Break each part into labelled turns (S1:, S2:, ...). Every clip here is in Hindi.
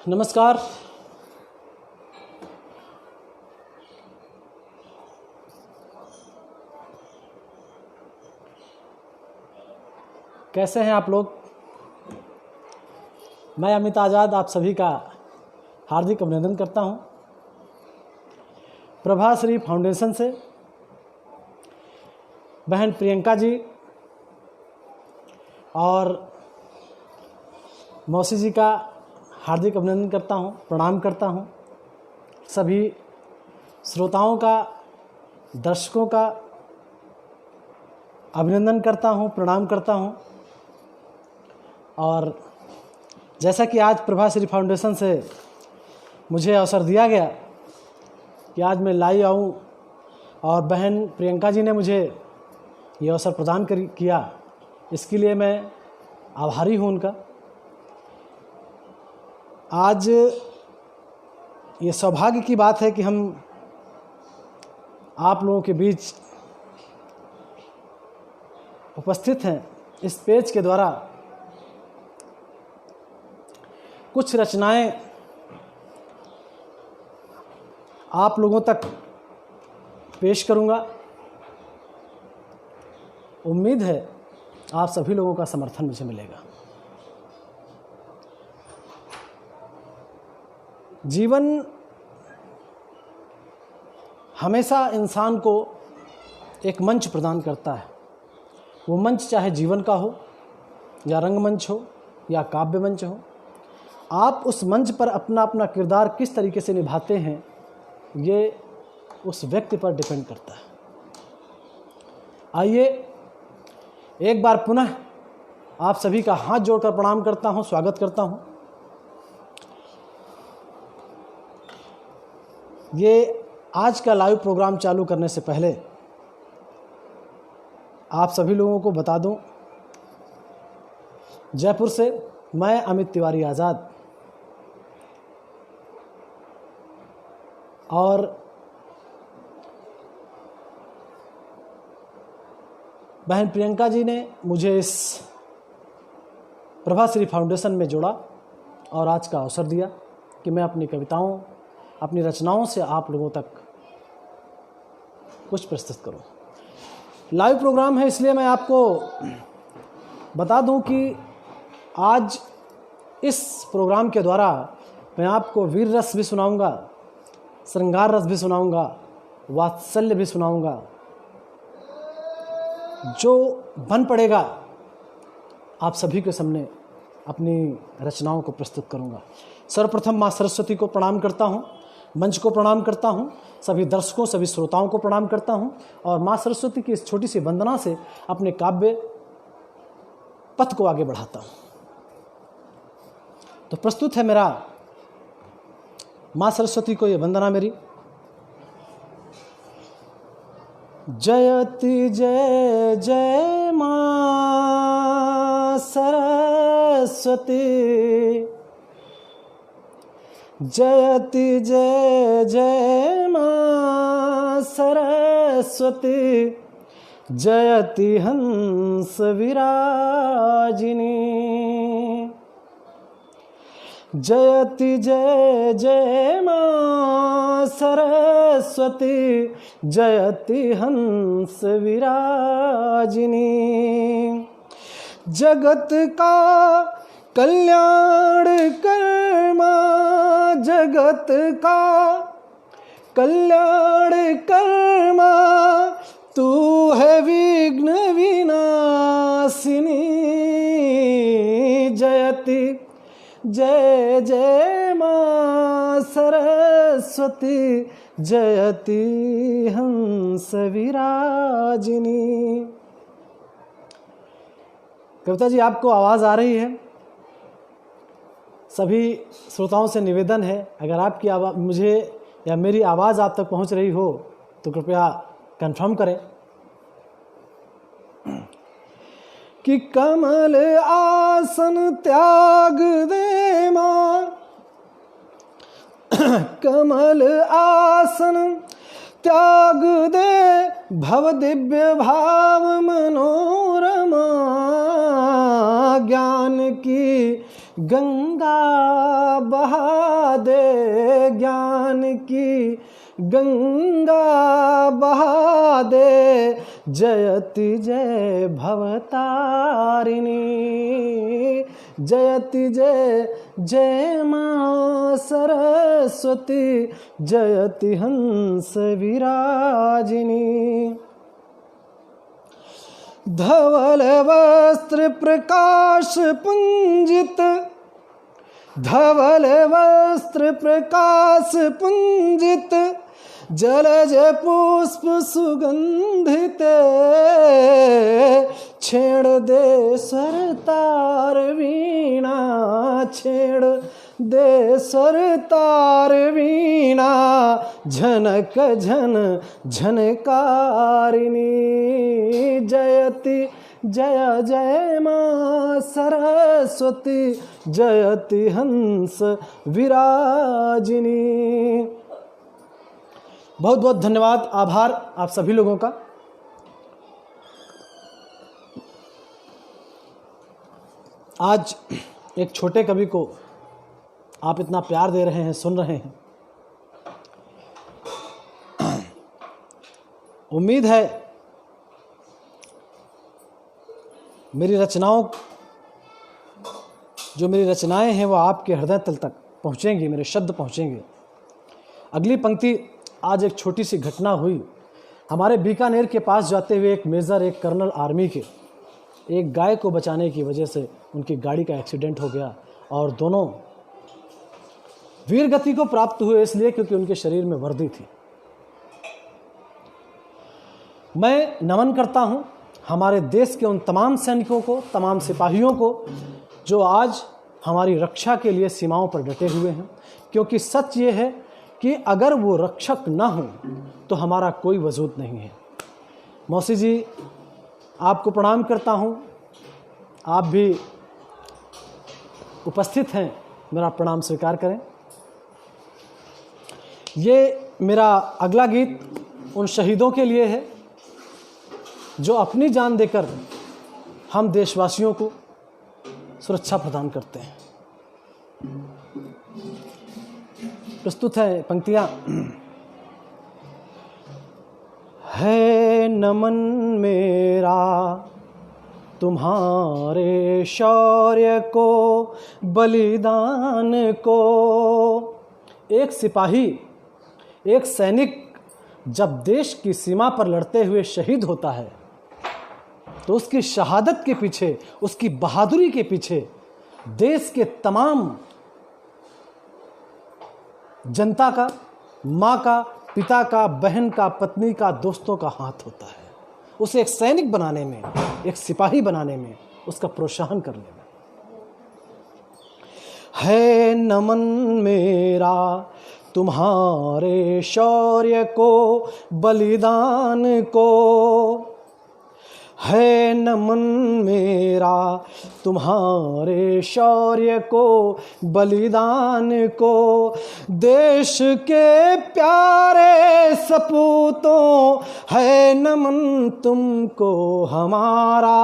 S1: नमस्कार। कैसे हैं आप लोग? मैं अमित आज़ाद आप सभी का हार्दिक अभिनंदन करता हूं। प्रभाश्री फाउंडेशन से बहन प्रियंका जी और मौसी जी का हार्दिक अभिनंदन करता हूं, प्रणाम करता हूं। सभी श्रोताओं का, दर्शकों का अभिनंदन करता हूं, प्रणाम करता हूं। और जैसा कि आज प्रभाश्री फाउंडेशन से मुझे अवसर दिया गया कि आज मैं लाइव आऊं और बहन प्रियंका जी ने मुझे ये अवसर प्रदान किया, इसके लिए मैं आभारी हूं उनका। आज ये सौभाग्य की बात है कि हम आप लोगों के बीच उपस्थित हैं। इस पेज के द्वारा कुछ रचनाएं आप लोगों तक पेश करूंगा। उम्मीद है आप सभी लोगों का समर्थन मुझे मिलेगा। जीवन हमेशा इंसान को एक मंच प्रदान करता है। वो मंच चाहे जीवन का हो या रंगमंच हो या काव्य मंच हो, आप उस मंच पर अपना अपना किरदार किस तरीके से निभाते हैं, ये उस व्यक्ति पर डिपेंड करता है। आइए एक बार पुनः आप सभी का हाथ जोड़कर प्रणाम करता हूं, स्वागत करता हूं। ये आज का लाइव प्रोग्राम चालू करने से पहले आप सभी लोगों को बता दूं, जयपुर से मैं अमित तिवारी आज़ाद और बहन प्रियंका जी ने मुझे इस प्रभाश्री फाउंडेशन में जोड़ा और आज का अवसर दिया कि मैं अपनी कविताओं, अपनी रचनाओं से आप लोगों तक कुछ प्रस्तुत करूं। लाइव प्रोग्राम है, इसलिए मैं आपको बता दूं कि आज इस प्रोग्राम के द्वारा मैं आपको वीर रस भी सुनाऊंगा, श्रृंगार रस भी सुनाऊंगा, वात्सल्य भी सुनाऊंगा। जो बन पड़ेगा आप सभी के सामने अपनी रचनाओं को प्रस्तुत करूंगा। सर्वप्रथम माँ सरस्वती को प्रणाम करता हूं, मंच को प्रणाम करता हूं, सभी दर्शकों, सभी श्रोताओं को प्रणाम करता हूं और माँ सरस्वती की इस छोटी सी वंदना से अपने काव्य पथ को आगे बढ़ाता हूं। तो प्रस्तुत है मेरा माँ सरस्वती को ये वंदना मेरी। जयति जय जय माँ सरस्वती, जयति जय जय माँ सरस्वती, जयति हंस विराजिनी, जयति जय जय माँ सरस्वती, जयति हंस विराजिनी। जगत का कल्याण कर माँ, जगत का कल्याण कर माँ, तू है विघ्न विनाशिनी। जयति जय जय माँ सरस्वती, जयति हंस विराजिनी। कविता जी, आपको आवाज़ आ रही है? सभी श्रोताओं से निवेदन है, अगर आपकी आवाज़ मुझे या मेरी आवाज़ आप तक पहुंच रही हो तो कृपया कंफर्म करें। कि कमल आसन त्याग दे माँ, कमल आसन त्याग दे, भव दिव्य भाव मनोरमा, ज्ञान की गंगा बहा दे ज्ञान की, गंगा बहा दे, जयति जय भवतारिणी, जयति जय जय मां सरस्वती, जयति हंस विराजिनी। धवल वस्त्र प्रकाश पुंजित, धवल वस्त्र प्रकाश पुंजित, जलज पुष्प सुगंधित, छेड़ दे स्वर तार वीणा, छेड़ दे स्वर तार वीणा, झनक झन झनकारिणी, जयति जय जय मां सरस्वती, जयति हंस विराजिनी। बहुत बहुत धन्यवाद, आभार आप सभी लोगों का। आज एक छोटे कवि को आप इतना प्यार दे रहे हैं, सुन रहे हैं। उम्मीद है मेरी रचनाओं, जो मेरी रचनाएं हैं वो आपके हृदय तल तक पहुंचेंगी, मेरे शब्द पहुंचेंगे। अगली पंक्ति, आज एक छोटी सी घटना हुई। हमारे बीकानेर के पास जाते हुए एक मेजर, एक कर्नल आर्मी के, एक गाय को बचाने की वजह से उनकी गाड़ी का एक्सीडेंट हो गया और दोनों वीर गति को प्राप्त हुए, इसलिए क्योंकि उनके शरीर में वर्दी थी। मैं नमन करता हूं हमारे देश के उन तमाम सैनिकों को, तमाम सिपाहियों को जो आज हमारी रक्षा के लिए सीमाओं पर डटे हुए हैं, क्योंकि सच ये है कि अगर वो रक्षक ना हो तो हमारा कोई वजूद नहीं है। मौसी जी, आपको प्रणाम करता हूं, आप भी उपस्थित हैं, मेरा प्रणाम स्वीकार करें। ये मेरा अगला गीत उन शहीदों के लिए है जो अपनी जान देकर हम देशवासियों को सुरक्षा प्रदान करते हैं। प्रस्तुत है पंक्तियां। है नमन मेरा तुम्हारे शौर्य को, बलिदान को। एक सिपाही, एक सैनिक जब देश की सीमा पर लड़ते हुए शहीद होता है तो उसकी शहादत के पीछे, उसकी बहादुरी के पीछे देश के तमाम जनता का, माँ का, पिता का, बहन का, पत्नी का, दोस्तों का हाथ होता है। उसे एक सैनिक बनाने में, एक सिपाही बनाने में, उसका प्रोत्साहन करने में। है नमन मेरा तुम्हारे शौर्य को, बलिदान को। है नमन मेरा तुम्हारे शौर्य को, बलिदान को। देश के प्यारे सपूतों, है नमन तुमको हमारा।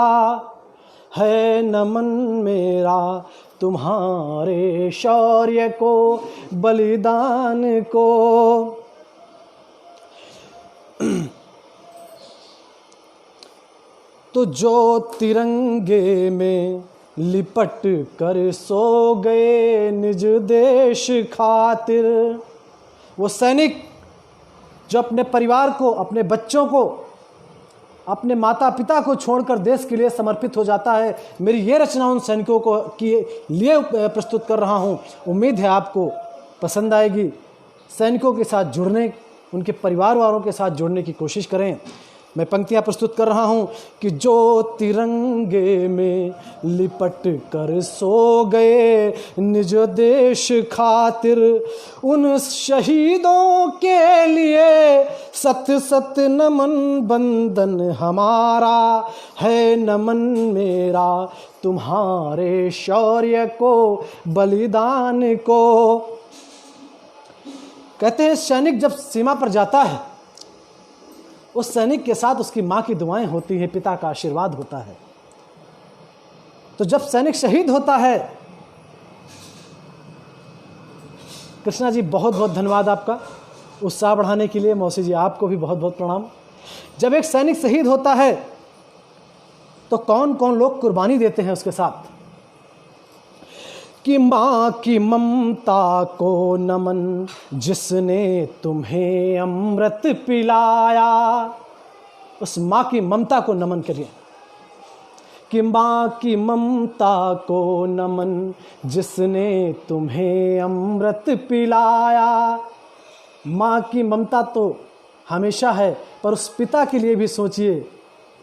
S1: है नमन मेरा तुम्हारे शौर्य को, बलिदान को। तो जो तिरंगे में लिपट कर सो गए निज देश खातिर, वो सैनिक जो अपने परिवार को, अपने बच्चों को, अपने माता पिता को छोड़कर देश के लिए समर्पित हो जाता है। मेरी ये रचना उन सैनिकों को के लिए प्रस्तुत कर रहा हूँ। उम्मीद है आपको पसंद आएगी। सैनिकों के साथ जुड़ने, उनके परिवार वालों के साथ जुड़ने की कोशिश करें। मैं पंक्तियाँ प्रस्तुत कर रहा हूँ कि जो तिरंगे में लिपट कर सो गए निज देश खातिर, उन शहीदों के लिए सत सत नमन बंदन हमारा। है नमन मेरा तुम्हारे शौर्य को, बलिदान को। कहते हैं सैनिक जब सीमा पर जाता है, उस सैनिक के साथ उसकी माँ की दुआएं होती हैं, पिता का आशीर्वाद होता है। तो जब सैनिक शहीद होता है कृष्णा जी बहुत बहुत धन्यवाद आपका उत्साह बढ़ाने के लिए। मौसी जी आपको भी बहुत बहुत प्रणाम। जब एक सैनिक शहीद होता है तो कौन कौन लोग कुर्बानी देते हैं उसके साथ? कि माँ की ममता को नमन जिसने तुम्हें अमृत पिलाया। उस माँ की ममता को नमन करिए कि माँ की ममता को नमन जिसने तुम्हें अमृत पिलाया। माँ की ममता तो हमेशा है, पर उस पिता के लिए भी सोचिए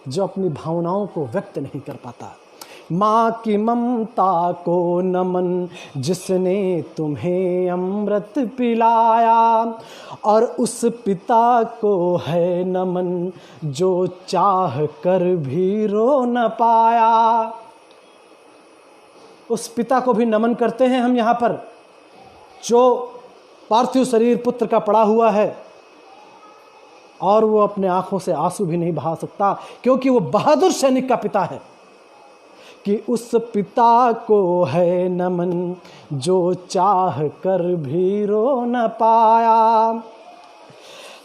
S1: जो अपनी भावनाओं को व्यक्त नहीं कर पाता। माँ की ममता को नमन जिसने तुम्हें अमृत पिलाया, और उस पिता को है नमन जो चाह कर भी रो न पाया। उस पिता को भी नमन करते हैं हम यहाँ पर, जो पार्थिव शरीर पुत्र का पड़ा हुआ है और वो अपने आंखों से आंसू भी नहीं बहा सकता, क्योंकि वो बहादुर सैनिक का पिता है। कि उस पिता को है नमन जो चाह कर भी रो न पाया।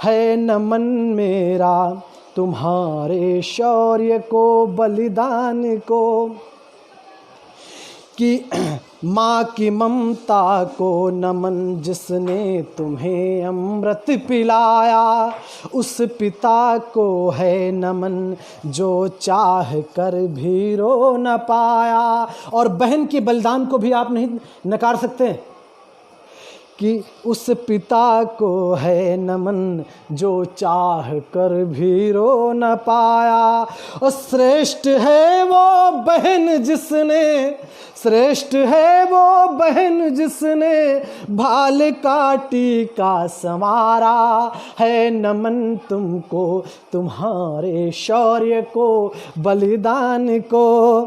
S1: है नमन मेरा तुम्हारे शौर्य को, बलिदान को, कि माँ की ममता को नमन जिसने तुम्हें अमृत पिलाया। उस पिता को है नमन जो चाह कर भी रो न पाया। और बहन के बलिदान को भी आप नहीं नकार सकते कि उस पिता को है नमन जो चाह कर भी रो न पाया। और श्रेष्ठ है वो बहन जिसने, श्रेष्ठ है वो बहन जिसने भाल काटी का संवारा। है नमन तुमको तुम्हारे शौर्य को, बलिदान को।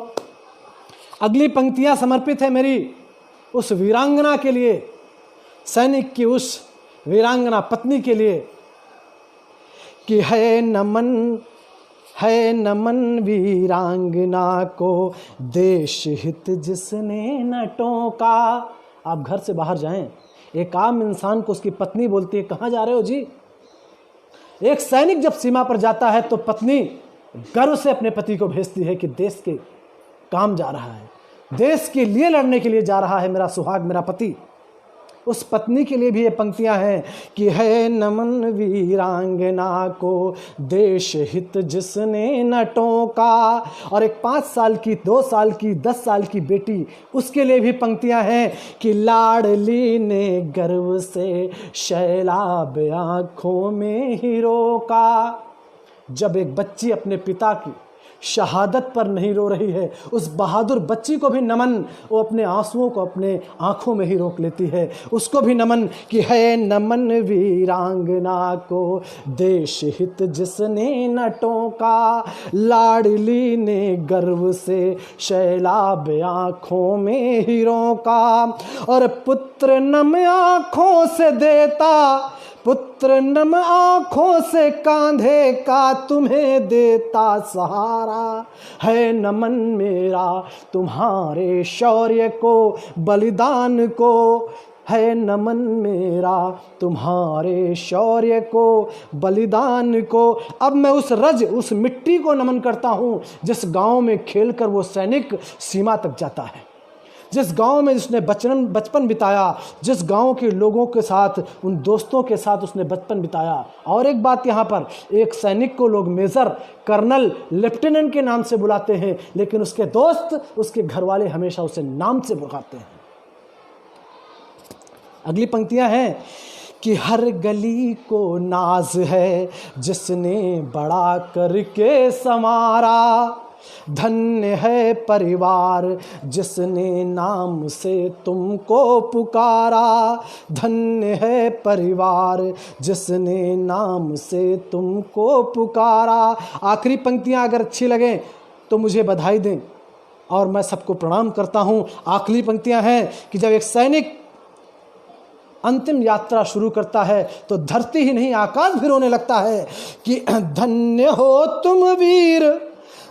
S1: अगली पंक्तियां समर्पित है मेरी उस वीरांगना के लिए, सैनिक की उस वीरांगना पत्नी के लिए, कि है नमन वीरांगना को देश हित जिसने न टोका। आप घर से बाहर जाएं, एक आम इंसान को उसकी पत्नी बोलती है, कहाँ जा रहे हो जी? एक सैनिक जब सीमा पर जाता है तो पत्नी गर्व से अपने पति को भेजती है कि देश के काम जा रहा है, देश के लिए लड़ने के लिए जा रहा है मेरा सुहाग, मेरा पति। उस पत्नी के लिए भी ये पंक्तियां हैं कि है नमन वीरांगना को देश हित जिसने न टोका। और एक 5 साल की, 2 साल की, 10 साल की बेटी, उसके लिए भी पंक्तियां हैं कि लाडली ने गर्व से शैलाब आँखों में ही रोका। जब एक बच्ची अपने पिता की शहादत पर नहीं रो रही है, उस बहादुर बच्ची को भी नमन, वो अपने आंसुओं को अपने आंखों में ही रोक लेती है। उसको भी नमन कि है नमन वीरांगना को देश हित जिसने न टोका। लाडली ने गर्व से शैलाब आँखों में ही रोका। और पुत्र नम आँखों से देता, पुत्र नम आँखों से कांधे का तुम्हें देता सहारा। है नमन मेरा तुम्हारे शौर्य को, बलिदान को। है नमन मेरा तुम्हारे शौर्य को, बलिदान को। अब मैं उस मिट्टी को नमन करता हूँ जिस गांव में खेलकर वो सैनिक सीमा तक जाता है, जिस गांव में उसने बचपन बिताया, जिस गांव के लोगों के साथ, उन दोस्तों के साथ उसने बचपन बिताया। और एक बात यहाँ पर, एक सैनिक को लोग मेजर, कर्नल, लेफ्टिनेंट के नाम से बुलाते हैं, लेकिन उसके दोस्त, उसके घर वाले हमेशा उसे नाम से बुलाते हैं। अगली पंक्तियां हैं कि हर गली को नाज है जिसने बड़ा करके संवारा। धन्य है परिवार जिसने नाम से तुमको पुकारा। धन्य है परिवार जिसने नाम से तुमको पुकारा। आखिरी पंक्तियां अगर अच्छी लगें तो मुझे बधाई दें और मैं सबको प्रणाम करता हूं। आखिरी पंक्तियां हैं कि जब एक सैनिक अंतिम यात्रा शुरू करता है तो धरती ही नहीं आकाश भी रोने लगता है कि धन्य हो तुम वीर,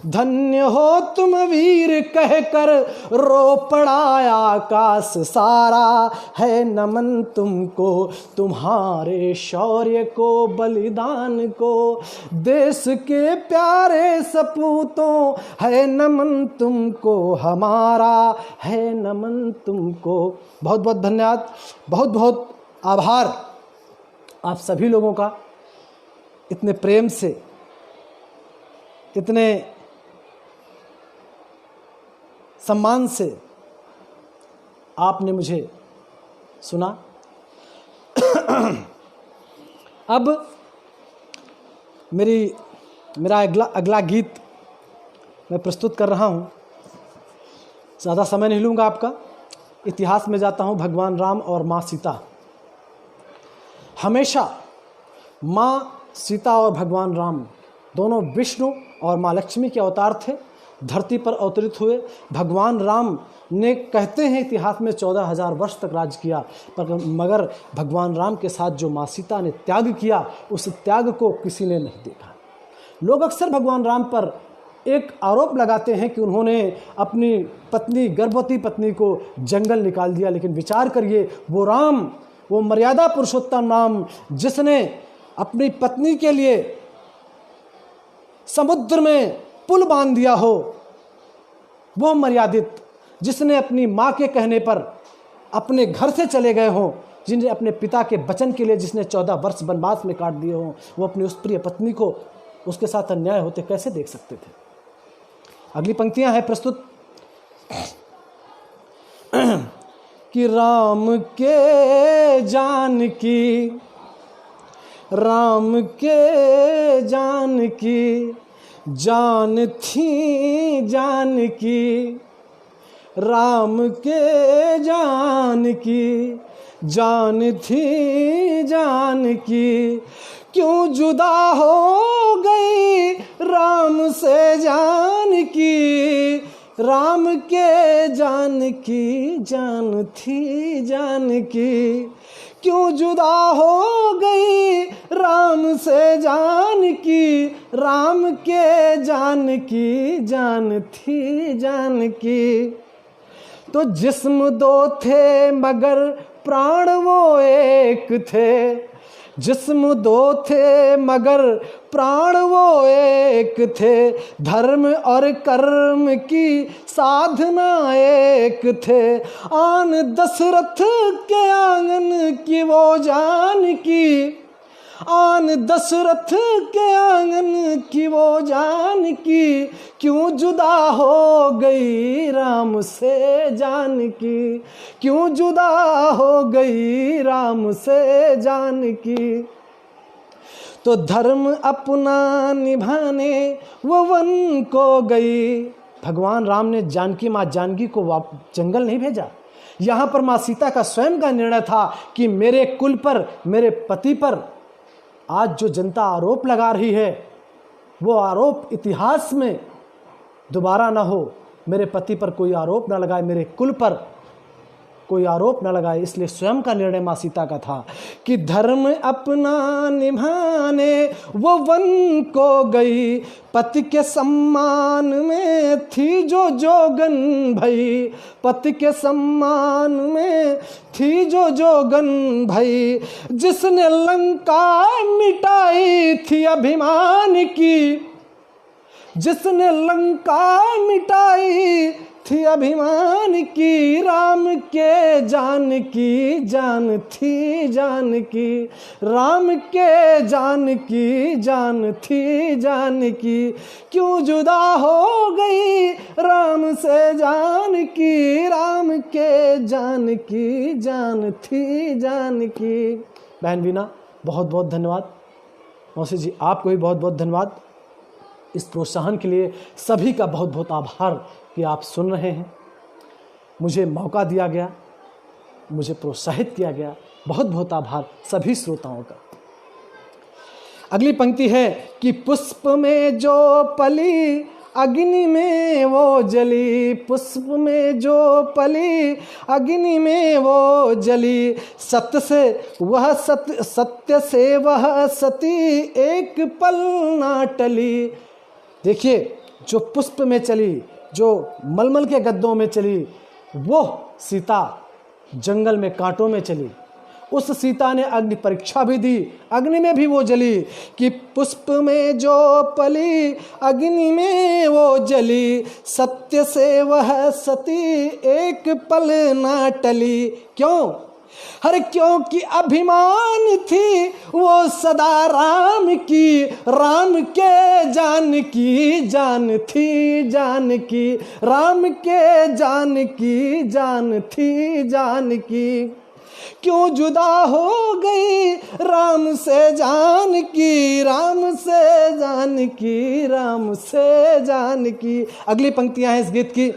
S1: धन्य हो तुम वीर कहकर रो पड़ा आकाश सारा, है नमन तुमको तुम्हारे शौर्य को बलिदान को, देश के प्यारे सपूतों है नमन तुमको हमारा, है नमन तुमको। बहुत बहुत धन्यवाद, बहुत बहुत आभार आप सभी लोगों का, इतने प्रेम से, इतने सम्मान से आपने मुझे सुना। अब मेरा अगला गीत मैं प्रस्तुत कर रहा हूँ। ज़्यादा समय नहीं लूँगा आपका। इतिहास में जाता हूँ। भगवान राम और माँ सीता, हमेशा माँ सीता और भगवान राम दोनों विष्णु और माँ लक्ष्मी के अवतार थे, धरती पर अवतरित हुए। भगवान राम ने कहते हैं इतिहास में 14,000 वर्ष तक राज किया, पर मगर भगवान राम के साथ जो माँ सीता ने त्याग किया, उस त्याग को किसी ने नहीं देखा। लोग अक्सर भगवान राम पर एक आरोप लगाते हैं कि उन्होंने अपनी पत्नी, गर्भवती पत्नी को जंगल निकाल दिया, लेकिन विचार करिए, वो राम, वो मर्यादा पुरुषोत्तम राम, जिसने अपनी पत्नी के लिए समुद्र में पुल बांध दिया हो, वो मर्यादित, जिसने अपनी माँ के कहने पर अपने घर से चले गए हों, जिन्हें अपने पिता के वचन के लिए जिसने 14 वर्ष वनवास में काट दिए हों, वो अपनी उस प्रिय पत्नी को उसके साथ अन्याय होते कैसे देख सकते थे। अगली पंक्तियां हैं प्रस्तुत कि राम के जानकी, राम के जानकी जान थी जानकी, राम के जानकी जान थी जानकी, क्यों जुदा हो गई राम से जानकी, राम के जानकी जान थी जानकी, क्यों जुदा हो गई राम से जानकी, राम के जानकी जान थी जानकी। तो जिस्म दो थे मगर प्राण वो एक थे, जिस्म दो थे मगर प्राण वो एक थे, धर्म और कर्म की साधना एक थे, आन दशरथ के आंगन की वो जानकी, आन दशरथ के आंगन की वो जानकी, क्यों जुदा हो गई राम से जानकी, क्यों जुदा हो गई राम से जानकी। तो धर्म अपना निभाने वो वन को गई। भगवान राम ने जानकी, माँ जानकी को जंगल नहीं भेजा। यहाँ पर माँ सीता का स्वयं का निर्णय था कि मेरे कुल पर, मेरे पति पर आज जो जनता आरोप लगा रही है, वो आरोप इतिहास में दोबारा ना हो, मेरे पति पर कोई आरोप ना लगाए, मेरे कुल पर कोई आरोप ना लगाए। इसलिए स्वयं का निर्णय माँ सीता का था कि धर्म अपना निभाने वो वन को गई, पति के सम्मान में थी जो जोगन भई, पति के सम्मान में थी जो जोगन भई, जिसने लंका मिटाई थी अभिमान की, जिसने लंका मिटाई थी अभिमान की, राम के जानकी जान थी जानकी, राम के जानकी जान थी जानकी, क्यों जुदा हो गई राम से जानकी, राम के जानकी जान थी जानकी। बहन वीना, बहुत बहुत धन्यवाद। मौसी जी, आपको भी बहुत बहुत धन्यवाद इस प्रोत्साहन के लिए। सभी का बहुत बहुत आभार कि आप सुन रहे हैं, मुझे मौका दिया गया, मुझे प्रोत्साहित किया गया। बहुत बहुत आभार सभी श्रोताओं का। अगली पंक्ति है कि पुष्प में जो पली अग्नि में वो जली, पुष्प में जो पली अग्नि में वो जली, सत्य से वह सत्य, सत्य से वह सती एक पल ना टली। देखिए, जो पुष्प में चली, जो मलमल के गद्दों में चली, वो सीता जंगल में कांटों में चली। उस सीता ने अग्नि परीक्षा भी दी, अग्नि में भी वो जली। कि पुष्प में जो पली, अग्नि में वो जली, सत्य से वह सती एक पल ना टली। क्यों? हर क्योंकि अभिमान थी वो सदा राम की, राम के जान की जान थी जान की, राम के जान की जान थी जान की। क्यों जुदा हो गई राम से जान की, राम से जान की, राम से जान की। अगली पंक्तियां हैं इस गीत की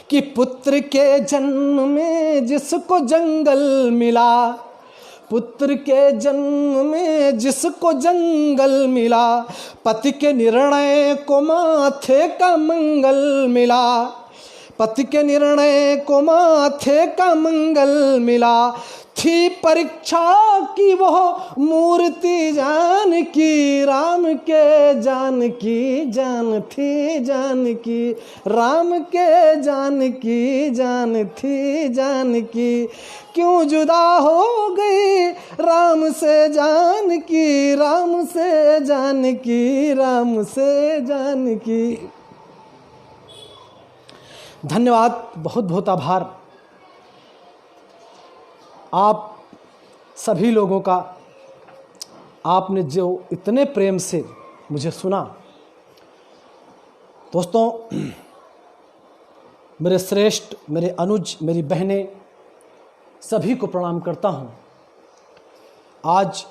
S1: कि पुत्र के जन्म में जिसको जंगल मिला, पुत्र के जन्म में जिसको जंगल मिला, पति के निर्णय को माथे का मंगल मिला, पति के निर्णय को माथे का मंगल मिला। थी परीक्षा की वो मूर्ति जान की, राम के जान की जान थी जान की, राम के जान की जान थी जान की। क्यों जुदा हो गई राम से जान की, राम से जान की, राम से जान की। धन्यवाद, बहुत बहुत आभार आप सभी लोगों का। आपने जो इतने प्रेम से मुझे सुना। दोस्तों, मेरे श्रेष्ठ, मेरे अनुज, मेरी बहनें, सभी को प्रणाम करता हूँ। आज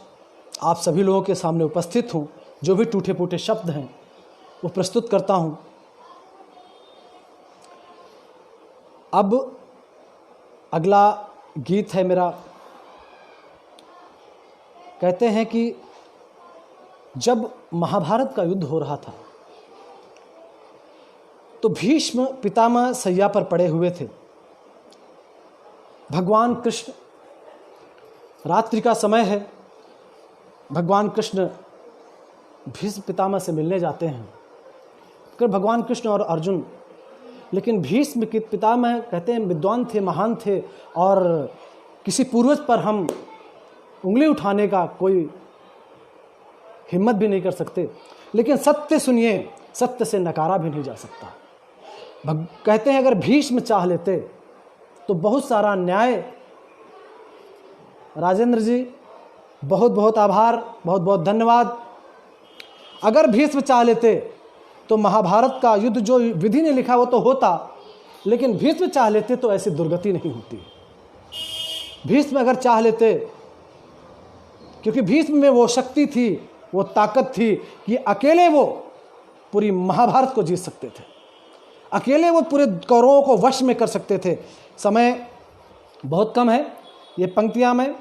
S1: आप सभी लोगों के सामने उपस्थित हूँ। जो भी टूटे फूटे शब्द हैं वो प्रस्तुत करता हूँ। अब अगला गीत है मेरा। कहते हैं कि जब महाभारत का युद्ध हो रहा था तो भीष्म पितामह सैया पर पड़े हुए थे। भगवान कृष्ण, रात्रि का समय है, भगवान कृष्ण भीष्म पितामह से मिलने जाते हैं। फिर भगवान कृष्ण और अर्जुन, लेकिन भीष्म के पितामह कहते हैं विद्वान थे, महान थे, और किसी पूर्वज पर हम उंगली उठाने का कोई हिम्मत भी नहीं कर सकते। लेकिन सत्य सुनिए, सत्य से नकारा भी नहीं जा सकता। कहते हैं अगर भीष्म चाह लेते तो बहुत सारा न्याय। राजेंद्र जी, बहुत बहुत आभार, बहुत बहुत धन्यवाद। अगर भीष्म चाह लेते तो महाभारत का युद्ध जो विधि ने लिखा वो तो होता, लेकिन भीष्म चाह लेते तो ऐसी दुर्गति नहीं होती। भीष्म अगर चाह लेते, क्योंकि भीष्म में वो शक्ति थी, वो ताकत थी कि अकेले वो पूरी महाभारत को जीत सकते थे, अकेले वो पूरे कौरवों को वश में कर सकते थे। समय बहुत कम है, ये पंक्तियां मैं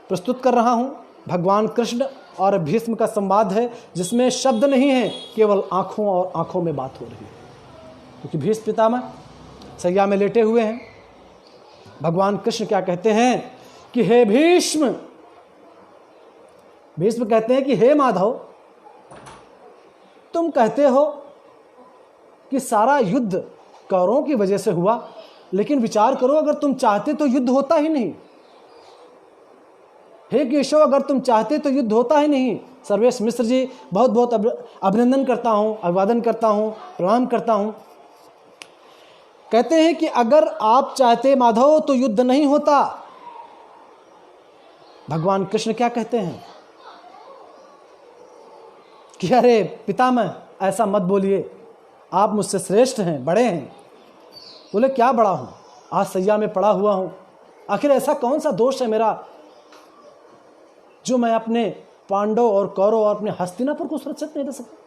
S1: प्रस्तुत कर रहा हूँ। भगवान कृष्ण और भीष्म का संवाद है जिसमें शब्द नहीं है, केवल आँखों और आँखों में बात हो रही है। क्योंकि भीष्म पितामह सैया में लेटे हुए हैं। भगवान कृष्ण क्या कहते हैं कि हे भीष्म, भीष्म कहते हैं कि हे माधव, तुम कहते हो कि सारा युद्ध कौरवों की वजह से हुआ, लेकिन विचार करो, अगर तुम चाहते तो युद्ध होता ही नहीं। हे केशव, अगर तुम चाहते तो युद्ध होता ही नहीं। सर्वेश मिश्र जी, बहुत बहुत अभिनंदन करता हूँ, अभिवादन करता हूँ, प्रणाम करता हूँ। कहते हैं कि अगर आप चाहते माधव तो युद्ध नहीं होता। भगवान कृष्ण क्या कहते हैं कि अरे पितामह, ऐसा मत बोलिए, आप मुझसे श्रेष्ठ हैं, बड़े हैं। बोले क्या बड़ा हूँ, आज सैया में पड़ा हुआ हूँ। आखिर ऐसा कौन सा दोष है मेरा जो मैं अपने पांडव और कौरव और अपने हस्तिनापुर को सुरक्षित नहीं दे सकता।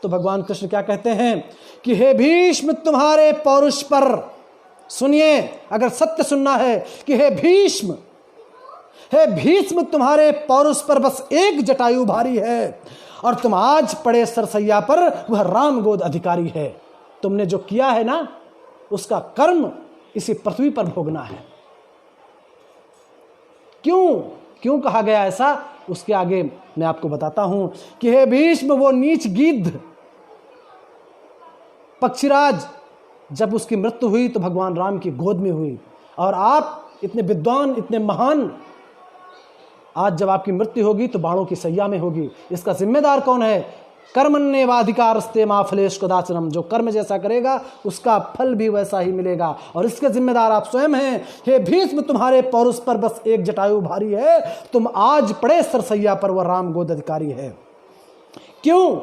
S1: तो भगवान कृष्ण क्या कहते हैं कि हे भीष्म, तुम्हारे पौरुष पर सुनिए, अगर सत्य सुनना है कि हे भीष्म, हे भीष्म, तुम्हारे पौरुष पर बस एक जटायु भारी है, और तुम आज पड़े सरसैया पर वह राम गोद अधिकारी है। तुमने जो किया है ना, उसका कर्म इसी पृथ्वी पर भोगना है। क्यों कहा गया ऐसा, उसके आगे मैं आपको बताता हूं कि हे भीष्म, वो नीच गिद्ध पक्षीराज जब उसकी मृत्यु हुई तो भगवान राम की गोद में हुई, और आप इतने विद्वान, इतने महान, आज जब आपकी मृत्यु होगी तो बाणों की सैया में होगी। इसका जिम्मेदार कौन है? कर्मण्येवाधिकारस्ते मा फलेषु कदाचनम। जो कर्म जैसा करेगा उसका फल भी वैसा ही मिलेगा, और इसके जिम्मेदार आप स्वयं हैं। हे भीष्म, तुम्हारे पौरुष पर बस एक जटायु भारी है, तुम आज पड़े सरसैया पर, वह राम गोद अधिकारी है। क्यों?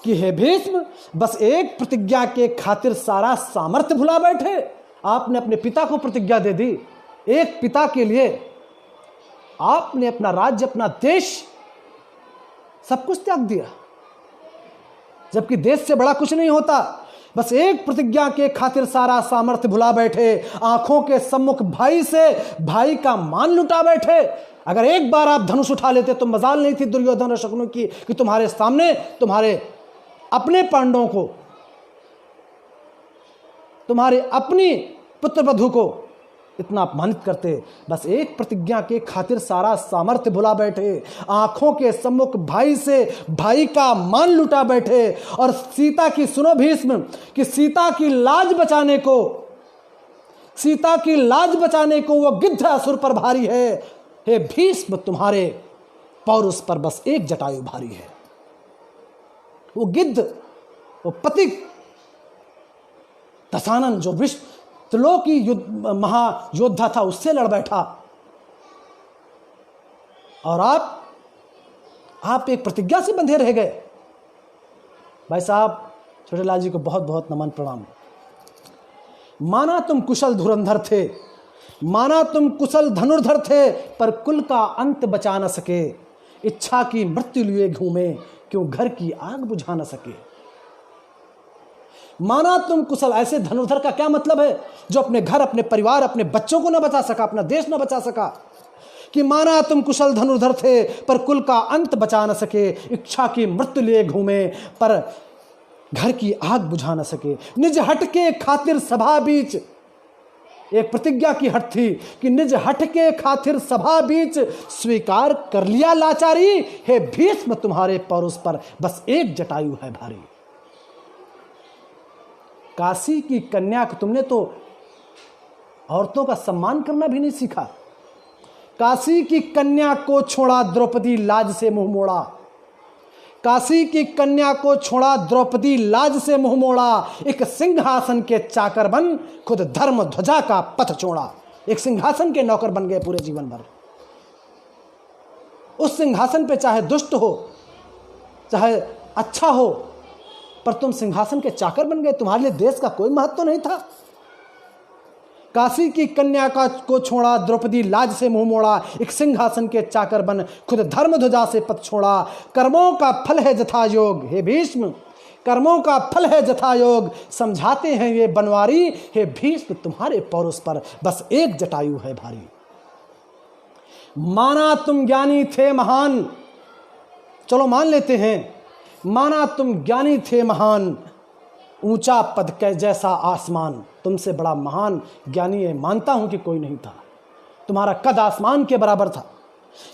S1: कि हे भीष्म, बस एक प्रतिज्ञा के खातिर सारा सामर्थ्य भुला बैठे। आपने अपने पिता को प्रतिज्ञा दे दी, एक पिता के लिए आपने अपना राज्य, अपना देश, सब कुछ त्याग दिया, जबकि देश से बड़ा कुछ नहीं होता। बस एक प्रतिज्ञा के खातिर सारा सामर्थ्य भुला बैठे, आंखों के सम्मुख भाई से भाई का मान लुटा बैठे। अगर एक बार आप धनुष उठा लेते तो मजाल नहीं थी दुर्योधन और शकुनी की कि तुम्हारे सामने तुम्हारे अपने पांडवों को, तुम्हारे अपनी पुत्रवधू को इतना अपमानित करते। बस एक प्रतिज्ञा के खातिर सारा सामर्थ्य भुला बैठे, आंखों के सम्मुख भाई से भाई का मान लुटा बैठे। और सीता की, सुनो भीष्म, कि सीता की लाज बचाने को, सीता की लाज बचाने को वो गिद्ध असुर पर भारी है। हे भीष्म, तुम्हारे पौरुष पर बस एक जटायु भारी है। वो गिद्ध, वो पथिक दशानन जो विश्व त्रिलोकी युद्ध महायोद्धा था, उससे लड़ बैठा, और आप एक प्रतिज्ञा से बंधे रह गए। भाई साहब, छोटे लाल जी को बहुत बहुत नमन प्रणाम। माना तुम कुशल धुरंधर थे, माना तुम कुशल धनुर्धर थे, पर कुल का अंत बचा न सके। इच्छा की मृत्यु लिए घूमे, क्यों घर की आग बुझा न सके। माना तुम कुशल, ऐसे धनुर्धर का क्या मतलब है जो अपने घर, अपने परिवार, अपने बच्चों को न बचा सका, अपना देश न बचा सका। कि माना तुम कुशल धनुर्धर थे, पर कुल का अंत बचा न सके। इच्छा की मृत्यु लिए घूमे, पर घर की आग बुझा न सके। निज हट के खातिर सभा बीच, एक प्रतिज्ञा की हट थी कि निज हट के खातिर सभा बीच स्वीकार कर लिया लाचारी। हे भीष्म, तुम्हारे पौरुष पर बस एक जटायु है भारी। काशी की कन्या को तुमने तो औरतों का सम्मान करना भी नहीं सीखा। काशी की कन्या को छोड़ा द्रौपदी लाज से मुंह मोड़ा। काशी की कन्या को छोड़ा द्रौपदी लाज से मुंह मोड़ा। एक सिंहासन के चाकर बन खुद धर्म ध्वजा का पथ छोड़ा। एक सिंहासन के नौकर बन गए पूरे जीवन भर। उस सिंहासन पे चाहे दुष्ट हो, चाहे अच्छा हो, पर तुम सिंहासन के चाकर बन गए। तुम्हारे लिए देश का कोई महत्व नहीं था। काशी की कन्या को छोड़ा द्रौपदी लाज से मुंह मोड़ा। एक सिंहासन के चाकर बन खुद धर्म ध्वजा से पथ छोड़ा। कर्मों का फल है जथा योग। हे भीष्म, कर्मों का फल है जथा योग, समझाते हैं ये बनवारी। हे भीष्म, तुम्हारे पौरुष पर बस एक जटायु है भारी। माना तुम ज्ञानी थे महान, चलो मान लेते हैं, माना तुम ज्ञानी थे महान, ऊंचा पद के जैसा आसमान। तुमसे बड़ा महान ज्ञानी है मानता हूं कि कोई नहीं था। तुम्हारा कद आसमान के बराबर था।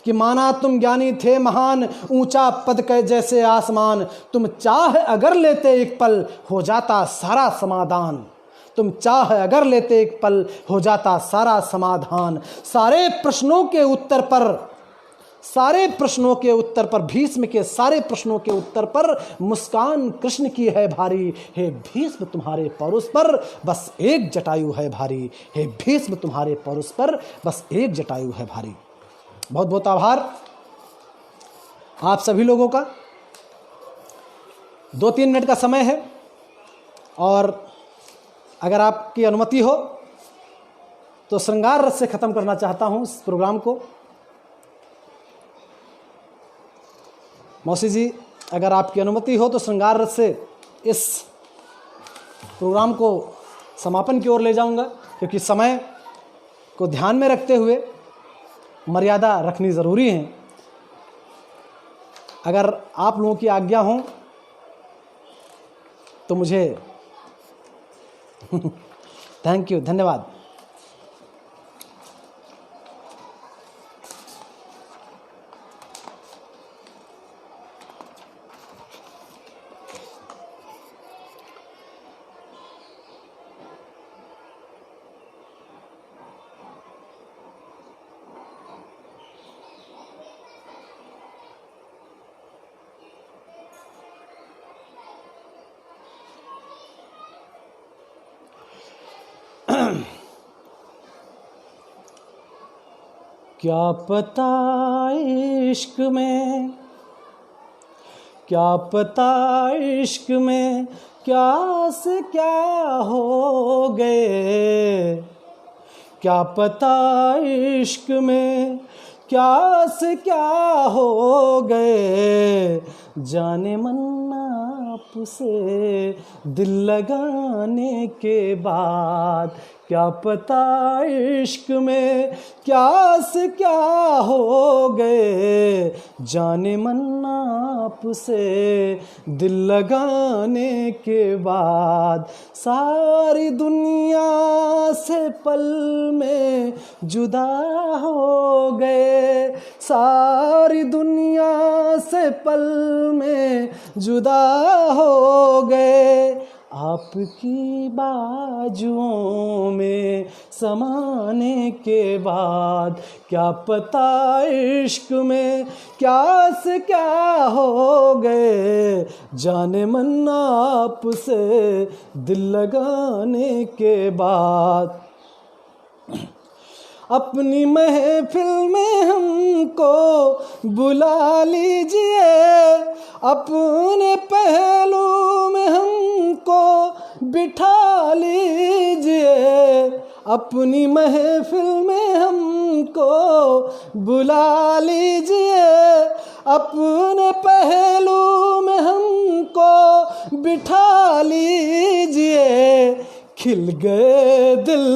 S1: कि माना तुम ज्ञानी थे महान, ऊंचा पद के जैसे आसमान। तुम चाह अगर लेते एक पल, हो जाता सारा समाधान। तुम चाह अगर लेते एक पल, हो जाता सारा समाधान। सारे प्रश्नों के उत्तर पर, सारे प्रश्नों के उत्तर पर, भीष्म के सारे प्रश्नों के उत्तर पर मुस्कान कृष्ण की है भारी। हे भीष्म, तुम्हारे पौरुष पर बस एक जटायु है भारी। हे भीष्म, तुम्हारे पौरुष पर बस एक जटायु है भारी। बहुत बहुत आभार आप सभी लोगों का। 2-3 मिनट का समय है, और अगर आपकी अनुमति हो तो श्रृंगार रस से ख़त्म करना चाहता हूँ इस प्रोग्राम को। मौसी जी, अगर आपकी अनुमति हो तो श्रृंगार रस से इस प्रोग्राम को समापन की ओर ले जाऊंगा, क्योंकि समय को ध्यान में रखते हुए मर्यादा रखनी ज़रूरी है। अगर आप लोगों की आज्ञा हो तो मुझे थैंक यू, धन्यवाद। क्या पता इश्क में, क्या पता इश्क में क्या से क्या हो गए, क्या पता इश्क में क्या से क्या हो गए, जाने मन आपसे दिल लगाने के बाद, क्या पता इश्क में क्या से क्या हो गए, जाने मन आपसे दिल लगाने के बाद, सारी दुनिया से पल में जुदा हो गए, सारी दुनिया से पल में जुदा हो गए, आपकी बाजुओं में समाने के बाद, क्या पता इश्क में क्या से क्या हो गए, जाने मन आपसे दिल लगाने के बाद। अपनी महफिल में हमको बुला लीजिए, अपने पहलू में हमको बिठा लीजिए, अपनी महफिल में हमको बुला लीजिए, अपने पहलू में हमको बिठा लीजिए, खिल गए दिल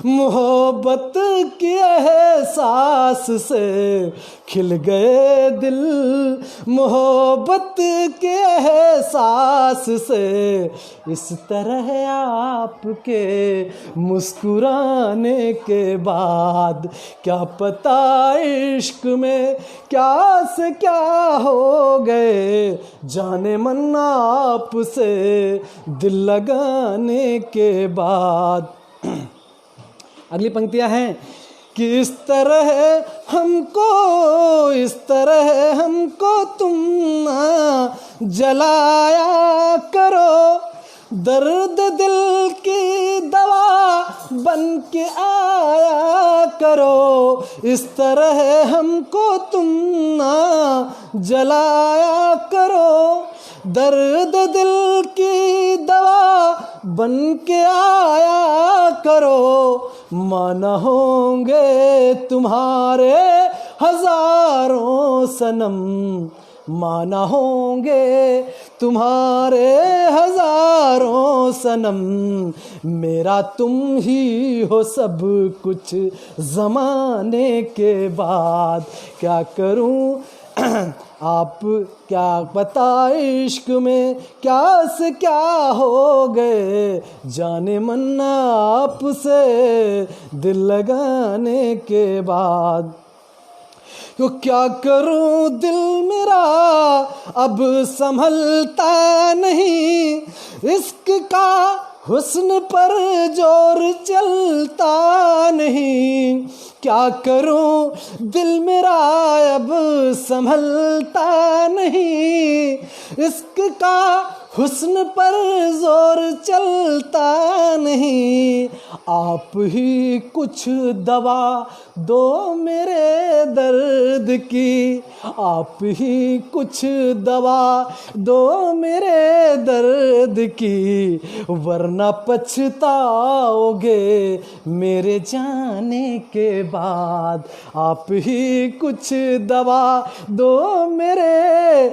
S1: मोहब्बत के एहसास से, खिल गए दिल मोहब्बत के एहसास से, इस तरह आपके मुस्कुराने के बाद, क्या पता इश्क में क्या से क्या हो गए, जाने मन आपसे दिल लगाने के बाद। अगली पंक्तियां हैं कि इस तरह हमको तुम ना जलाया करो, दर्द दिल की दवा बन के आया करो, इस तरह हमको तुम ना जलाया करो, दर्द दिल की दवा बन के आया करो, माना होंगे तुम्हारे हजारों सनम, माना होंगे तुम्हारे हजारों सनम, मेरा तुम ही हो सब कुछ ज़माने के बाद, क्या करूं आप क्या पता इश्क में क्या से क्या हो गए, जाने मन आपसे दिल लगाने के बाद, तो क्या करूं दिल मेरा अब संभलता नहीं, इश्क का हुस्न पर जोर चलता नहीं, क्या करूं दिल मेरा अब संभलता नहीं, इश्क का हुस्न पर जोर चलता नहीं, आप ही कुछ दवा दो मेरे दर्द की, आप ही कुछ दवा दो मेरे दर्द की, वरना पछताओगे मेरे जाने के बाद, आप ही कुछ दवा दो मेरे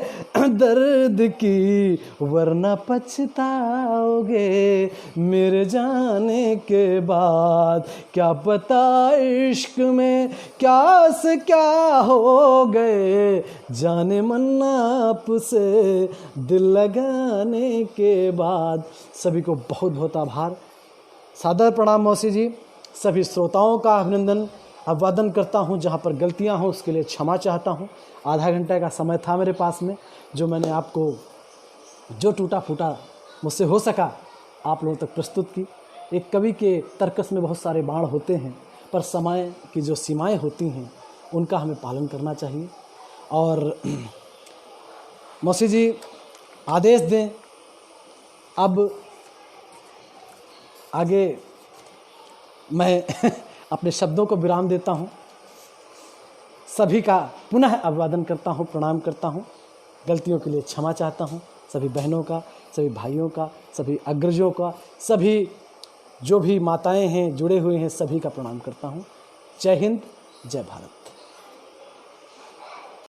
S1: दर्द की, वरना पछताओगे मेरे जाने के बाद, क्या पता इश्क में क्या से क्या हो गए, जाने मन आपसे दिल लगाने के बाद। सभी को बहुत बहुत आभार, सादर प्रणाम मौसी जी। सभी श्रोताओं का अभिनंदन अभिवादन करता हूं, जहां पर गलतियां हो उसके लिए क्षमा चाहता हूं। आधा घंटे का समय था मेरे पास में, जो मैंने आपको जो टूटा फूटा मुझसे हो सका आप लोगों तक प्रस्तुत की। एक कवि के तर्कस में बहुत सारे बाण होते हैं, पर समय की जो सीमाएं होती हैं उनका हमें पालन करना चाहिए। और मौसी जी आदेश दें, अब आगे मैं अपने शब्दों को विराम देता हूं। सभी का पुनः अभिवादन करता हूँ, प्रणाम करता हूँ। गलतियों के लिए क्षमा चाहता हूँ। सभी बहनों का, सभी भाइयों का, सभी अग्रजों का, सभी जो भी माताएं हैं जुड़े हुए हैं, सभी का प्रणाम करता हूँ। जय हिंद, जय भारत।